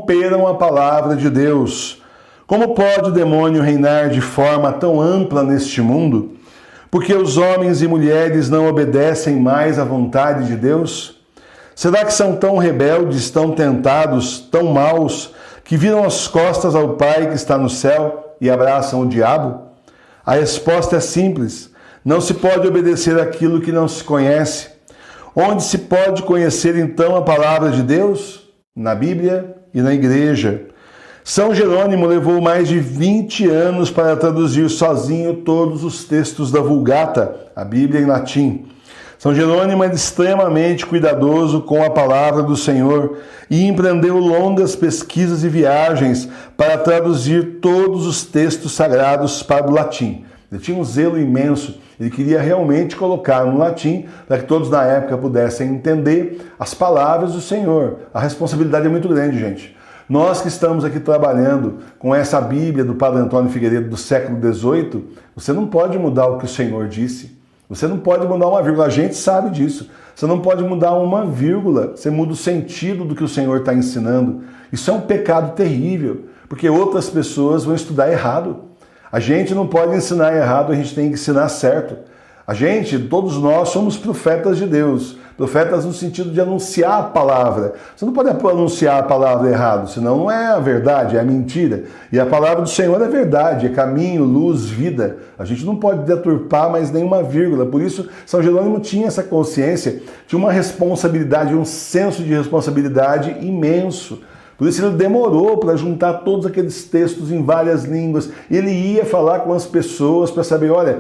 corromperam a palavra de Deus. Como pode o demônio reinar de forma tão ampla neste mundo? Porque os homens e mulheres não obedecem mais à vontade de Deus? Será que são tão rebeldes, tão tentados, tão maus, que viram as costas ao Pai que está no céu e abraçam o diabo? A resposta é simples. Não se pode obedecer aquilo que não se conhece. Onde se pode conhecer então a palavra de Deus? Na Bíblia e na igreja. São Jerônimo levou mais de 20 anos para traduzir sozinho todos os textos da Vulgata, a Bíblia em latim. São Jerônimo era extremamente cuidadoso com a palavra do Senhor e empreendeu longas pesquisas e viagens para traduzir todos os textos sagrados para o latim. Ele tinha um zelo imenso, ele queria realmente colocar no latim para que todos na época pudessem entender as palavras do Senhor. A responsabilidade é muito grande, gente. Nós que estamos aqui trabalhando com essa Bíblia do Padre Antônio Figueiredo do século XVIII, você não pode mudar o que o Senhor disse. Você não pode mudar uma vírgula, a gente sabe disso. Você não pode mudar uma vírgula, você muda o sentido do que o Senhor está ensinando. Isso é um pecado terrível, porque outras pessoas vão estudar errado. A gente não pode ensinar errado, a gente tem que ensinar certo. A gente, todos nós, somos profetas de Deus. Profetas no sentido de anunciar a palavra. Você não pode anunciar a palavra errado, senão não é a verdade, é a mentira. E a palavra do Senhor é verdade, é caminho, luz, vida. A gente não pode deturpar mais nenhuma vírgula. Por isso, São Jerônimo tinha essa consciência, tinha uma responsabilidade, um senso de responsabilidade imenso. Por isso ele demorou para juntar todos aqueles textos em várias línguas. Ele ia falar com as pessoas para saber, olha,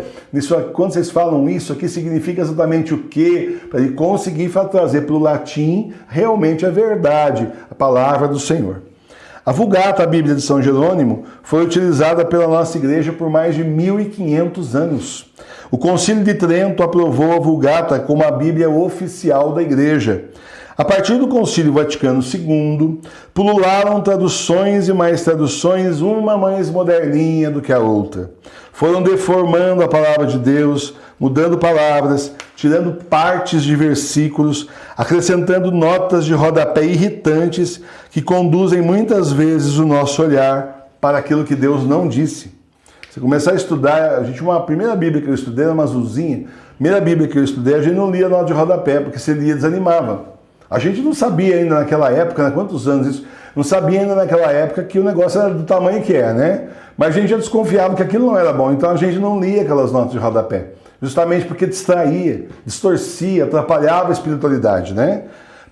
quando vocês falam isso aqui significa exatamente o quê? Para ele conseguir trazer para o latim realmente a verdade, a palavra do Senhor. A Vulgata, a Bíblia de São Jerônimo, foi utilizada pela nossa igreja por mais de 1500 anos. O Concílio de Trento aprovou a Vulgata como a Bíblia oficial da igreja. A partir do Concílio Vaticano II, pulularam traduções e mais traduções, uma mais moderninha do que a outra. Foram deformando a palavra de Deus, mudando palavras, tirando partes de versículos, acrescentando notas de rodapé irritantes que conduzem muitas vezes o nosso olhar para aquilo que Deus não disse. Você começar a estudar, a primeira Bíblia que eu estudei era uma azulzinha, a primeira Bíblia que eu estudei, a gente não lia nota de rodapé, porque se lia desanimava. A gente não sabia ainda naquela época, né, quantos anos isso, não sabia ainda naquela época que o negócio era do tamanho que é, né? Mas a gente já desconfiava que aquilo não era bom, então a gente não lia aquelas notas de rodapé, justamente porque distraía, distorcia, atrapalhava a espiritualidade, né?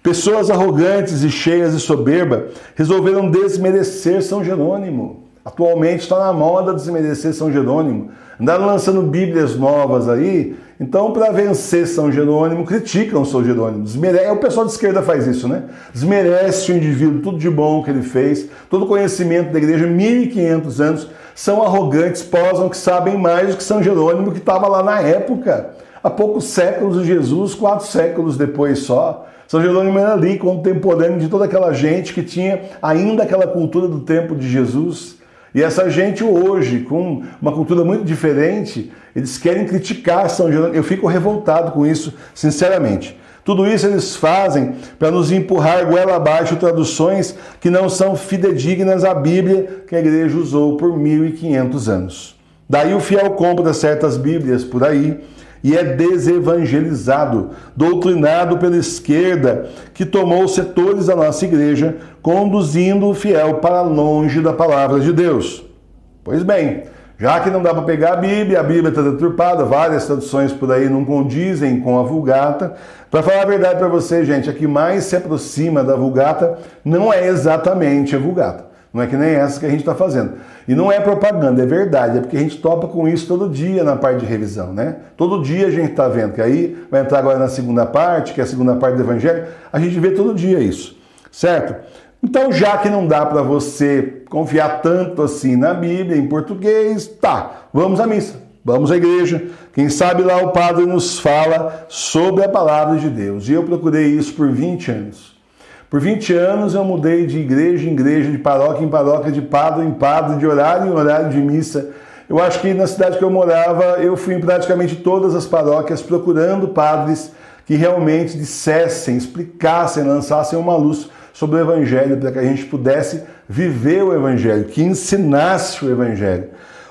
Pessoas arrogantes e cheias de soberba resolveram desmerecer São Jerônimo. Atualmente está na moda desmerecer São Jerônimo. Andaram lançando bíblias novas aí, então para vencer São Jerônimo, criticam São Jerônimo. O pessoal de esquerda faz isso, né? Desmerece o indivíduo, tudo de bom que ele fez, todo o conhecimento da igreja, 1500 anos, são arrogantes, posam que sabem mais do que São Jerônimo, que estava lá na época. Há poucos séculos de Jesus, 4 séculos depois só. São Jerônimo era ali, contemporâneo de toda aquela gente que tinha ainda aquela cultura do tempo de Jesus. E essa gente hoje, com uma cultura muito diferente, eles querem criticar São Jerônimo. Eu fico revoltado com isso, sinceramente. Tudo isso eles fazem para nos empurrar goela abaixo traduções que não são fidedignas à Bíblia que a igreja usou por 1500 anos. Daí o fiel compra certas Bíblias por aí e é desevangelizado, doutrinado pela esquerda, que tomou setores da nossa igreja, conduzindo o fiel para longe da palavra de Deus. Pois bem, já que não dá para pegar a Bíblia está deturpada, várias traduções por aí não condizem com a Vulgata. Para falar a verdade para você, gente, a que mais se aproxima da Vulgata não é exatamente a Vulgata. Não é que nem essa que a gente está fazendo. E não é propaganda, é verdade. É porque a gente topa com isso todo dia na parte de revisão, né? Todo dia a gente está vendo, que aí vai entrar agora na segunda parte, que é a segunda parte do Evangelho. A gente vê todo dia isso, certo? Então, já que não dá para você confiar tanto assim na Bíblia, em português, tá, vamos à missa, vamos à igreja. Quem sabe lá o padre nos fala sobre a palavra de Deus. E eu procurei isso por 20 anos. Por 20 anos eu mudei de igreja em igreja, de paróquia em paróquia, de padre em padre, de horário em horário de missa. Eu acho que na cidade que eu morava, eu fui em praticamente todas as paróquias procurando padres que realmente dissessem, explicassem, lançassem uma luz sobre o Evangelho, para que a gente pudesse viver o Evangelho, que ensinasse o Evangelho.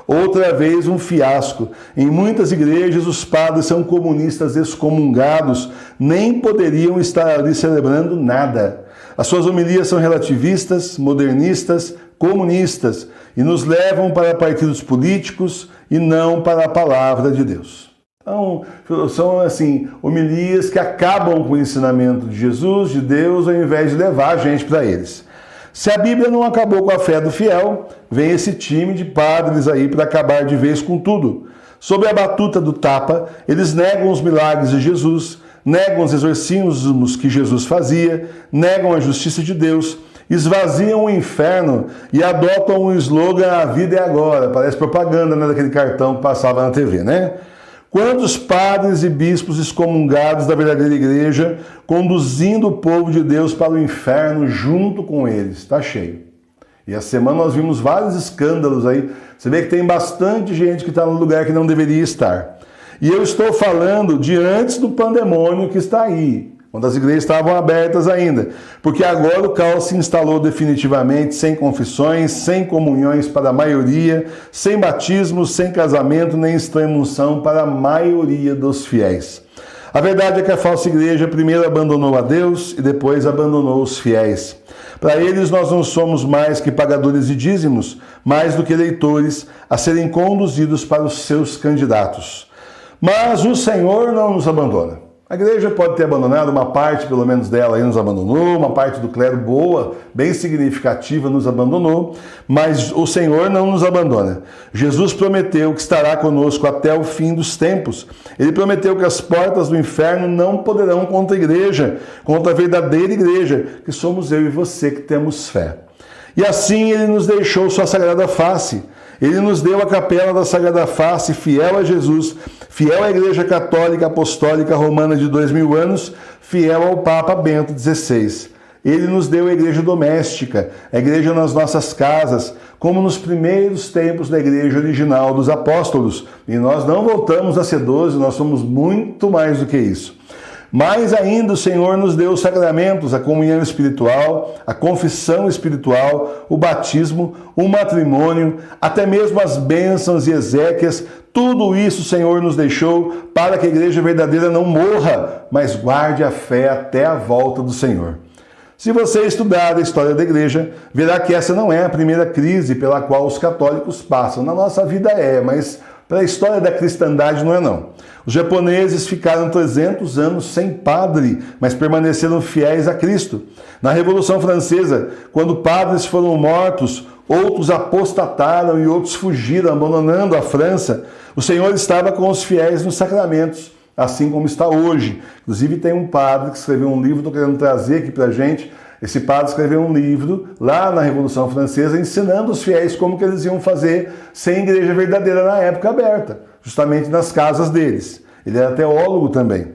Outra vez um fiasco. Em muitas igrejas os padres são comunistas excomungados, nem poderiam estar ali celebrando nada. As suas homilias são relativistas, modernistas, comunistas e nos levam para partidos políticos e não para a palavra de Deus. Então, são assim, homilias que acabam com o ensinamento de Jesus, de Deus, ao invés de levar a gente para eles. Se a Bíblia não acabou com a fé do fiel, vem esse time de padres aí para acabar de vez com tudo. Sob a batuta do tapa, eles negam os milagres de Jesus, negam os exorcismos que Jesus fazia, negam a justiça de Deus, esvaziam o inferno e adotam o slogan "A vida é agora". Parece propaganda, né, daquele cartão que passava na TV, né? Quantos padres e bispos excomungados da verdadeira igreja conduzindo o povo de Deus para o inferno junto com eles? Está cheio. E essa semana nós vimos vários escândalos aí. Você vê que tem bastante gente que está no lugar que não deveria estar. E eu estou falando de antes do pandemônio que está aí, quando as igrejas estavam abertas ainda. Porque agora o caos se instalou definitivamente, sem confissões, sem comunhões para a maioria, sem batismos, sem casamento, nem extrema-unção para a maioria dos fiéis. A verdade é que a falsa igreja primeiro abandonou a Deus e depois abandonou os fiéis. Para eles nós não somos mais que pagadores de dízimos, mais do que eleitores a serem conduzidos para os seus candidatos. Mas o Senhor não nos abandona. A igreja pode ter abandonado, uma parte pelo menos dela aí nos abandonou, uma parte do clero boa, bem significativa, nos abandonou, mas o Senhor não nos abandona. Jesus prometeu que estará conosco até o fim dos tempos. Ele prometeu que as portas do inferno não poderão contra a igreja, contra a verdadeira igreja, que somos eu e você que temos fé. E assim ele nos deixou sua sagrada face. Ele nos deu a capela da Sagrada Face, fiel a Jesus, fiel à Igreja Católica Apostólica Romana de 2000 anos, fiel ao Papa Bento XVI. Ele nos deu a igreja doméstica, a igreja nas nossas casas, como nos primeiros tempos da igreja original dos apóstolos. E nós não voltamos a ser 12, nós somos muito mais do que isso. Mais ainda, o Senhor nos deu os sacramentos, a comunhão espiritual, a confissão espiritual, o batismo, o matrimônio, até mesmo as bênçãos e exéquias. Tudo isso o Senhor nos deixou para que a igreja verdadeira não morra, mas guarde a fé até a volta do Senhor. Se você estudar a história da igreja, verá que essa não é a primeira crise pela qual os católicos passam. Na nossa vida mas para a história da cristandade não é não. Os japoneses ficaram 300 anos sem padre, mas permaneceram fiéis a Cristo. Na Revolução Francesa, quando padres foram mortos, outros apostataram e outros fugiram, abandonando a França. O Senhor estava com os fiéis nos sacramentos, assim como está hoje. Inclusive tem um padre que escreveu um livro, estou querendo trazer aqui para a gente. Esse padre escreveu um livro lá na Revolução Francesa ensinando os fiéis como que eles iam fazer sem igreja verdadeira na época aberta, justamente nas casas deles. Ele era teólogo também.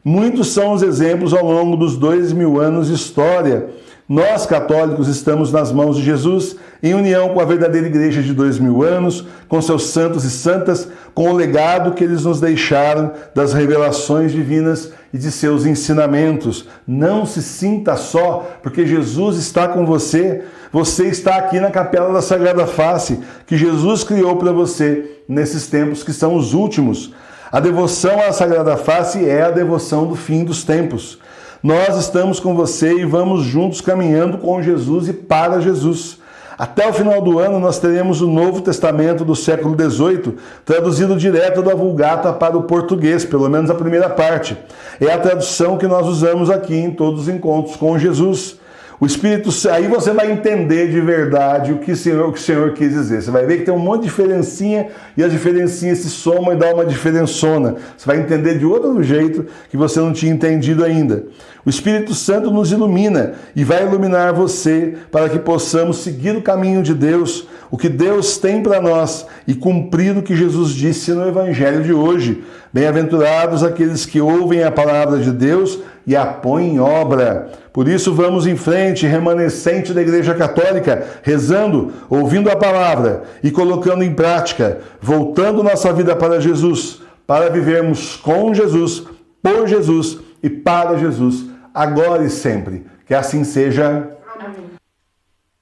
Muitos são os exemplos ao longo dos 2000 anos de história. Nós, católicos, estamos nas mãos de Jesus, em união com a verdadeira igreja de 2000 anos, com seus santos e santas, com o legado que eles nos deixaram das revelações divinas e de seus ensinamentos. Não se sinta só, porque Jesus está com você. Você está aqui na Capela da Sagrada Face, que Jesus criou para você nesses tempos que são os últimos. A devoção à Sagrada Face é a devoção do fim dos tempos. Nós estamos com você e vamos juntos caminhando com Jesus e para Jesus. Até o final do ano nós teremos o Novo Testamento do século XVIII, traduzido direto da Vulgata para o português, pelo menos a primeira parte. É a tradução que nós usamos aqui em todos os encontros com Jesus. O Espírito, aí você vai entender de verdade o que o Senhor quis dizer. Você vai ver que tem um monte de diferencinha e as diferencinhas se somam e dá uma diferençona. Você vai entender de outro jeito que você não tinha entendido ainda. O Espírito Santo nos ilumina e vai iluminar você para que possamos seguir o caminho de Deus, o que Deus tem para nós e cumprir o que Jesus disse no Evangelho de hoje. Bem-aventurados aqueles que ouvem a palavra de Deus e a põem em obra. Por isso vamos em frente, remanescente da Igreja Católica, rezando, ouvindo a palavra e colocando em prática, voltando nossa vida para Jesus, para vivermos com Jesus, por Jesus e para Jesus, agora e sempre. Que assim seja. Amém.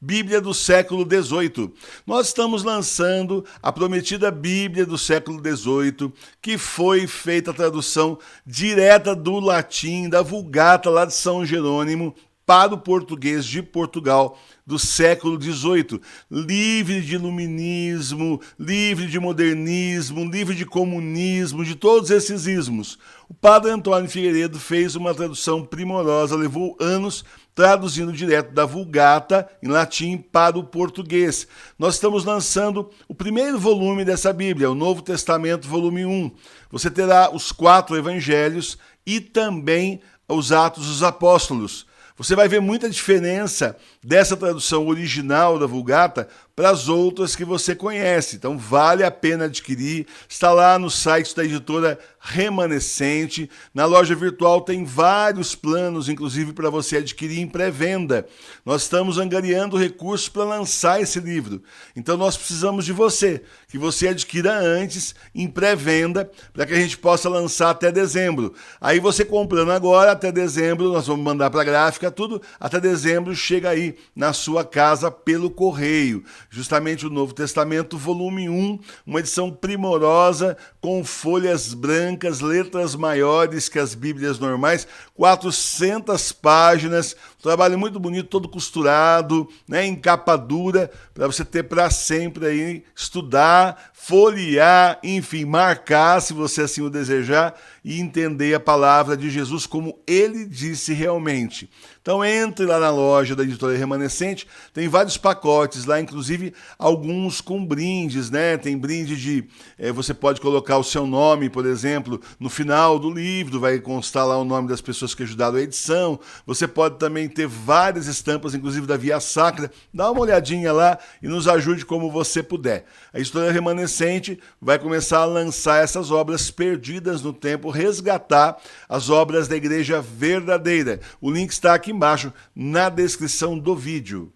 Bíblia do século XVIII. Nós estamos lançando a prometida Bíblia do século XVIII, que foi feita a tradução direta do latim, da Vulgata lá de São Jerônimo, para o português de Portugal do século XVIII, livre de iluminismo, livre de modernismo, livre de comunismo, de todos esses ismos. O padre Antônio Figueiredo fez uma tradução primorosa, levou anos traduzindo direto da Vulgata em latim para o português. Nós estamos lançando o primeiro volume dessa Bíblia, o Novo Testamento, volume 1. Você terá os 4 evangelhos e também os Atos dos Apóstolos. Você vai ver muita diferença dessa tradução original da Vulgata para as outras que você conhece. Então vale a pena adquirir. Está lá no site da editora Remanescente. Na loja virtual tem vários planos, inclusive para você adquirir em pré-venda. Nós estamos angariando recursos para lançar esse livro. Então nós precisamos de você, que você adquira antes em pré-venda, para que a gente possa lançar até dezembro. Aí você comprando agora, até dezembro, nós vamos mandar para a gráfica, tudo, até dezembro chega aí na sua casa pelo correio. Justamente o Novo Testamento, volume 1, uma edição primorosa, com folhas brancas, letras maiores que as Bíblias normais, 400 páginas, trabalho muito bonito, todo costurado, né, em capa dura, para você ter para sempre aí, estudar, folhear, enfim, marcar, se você assim o desejar, e entender a palavra de Jesus como ele disse realmente. Então entre lá na loja da editora Remanescente, tem vários pacotes lá, inclusive alguns com brindes, né? Tem brinde de, você pode colocar o seu nome, por exemplo, no final do livro, vai constar lá o nome das pessoas que ajudaram a edição. Você pode também ter várias estampas, inclusive da Via Sacra. Dá uma olhadinha lá e nos ajude como você puder. A editora Remanescente vai começar a lançar essas obras perdidas no tempo, resgatar as obras da Igreja Verdadeira. O link está aqui embaixo na descrição do vídeo.